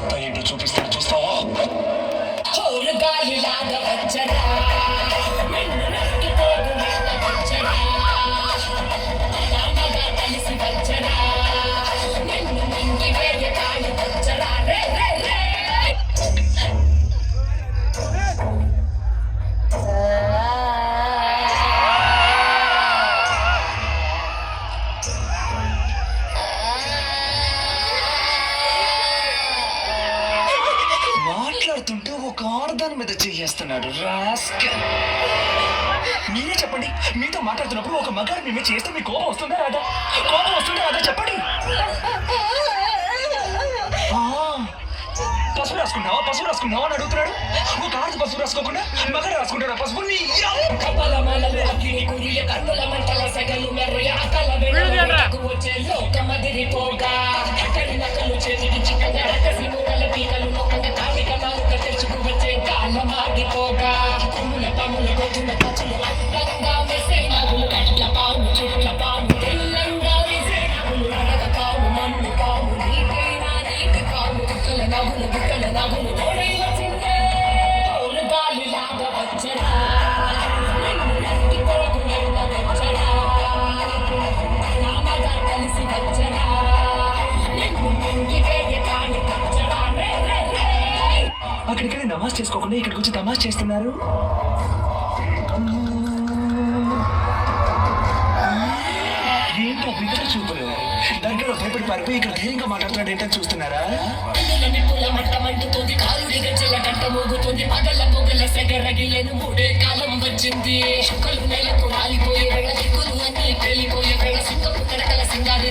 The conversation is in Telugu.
సత్తా ఏంటో చూపిస్తాను, చూస్తావా? మాట్లాడుతుంటే ఒక ఆర్దాన్ మీద చేస్తున్నాడు రాస్కల్. మీరే చెప్పండి, మీతో మాట్లాడుతున్నప్పుడు ఒక మగాడు మీ మీద చేస్తే మీ కోపం వస్తుందా రాదా? కోపం వస్తుందా రాదా చెప్పండి. పసుపు రాసుకుంటావా అని అడుగుతున్నాడు. ఒక ఆడది పసుపు రాసుకోకుండా మగాడు రాసుకుంటాడు పసుపు. అక్కడిక్కడ నమాజ్ చేసుకోకుండా ఇక్కడికి వచ్చి తమాష్ చేస్తున్నారు. ఏంటో బిడ్డలు చూపులు దగ్గర భయపడి పారిపోయి ఇక్కడ ధైర్యంగా మాట్లాడుతున్నాడు ఏంటని చూస్తున్నారా? మూడే కాలం వచ్చింది నెలకు రాలిపోయే దిక్కులు అన్ని వెళ్ళిపోయే సింగపు కడకల సింగారి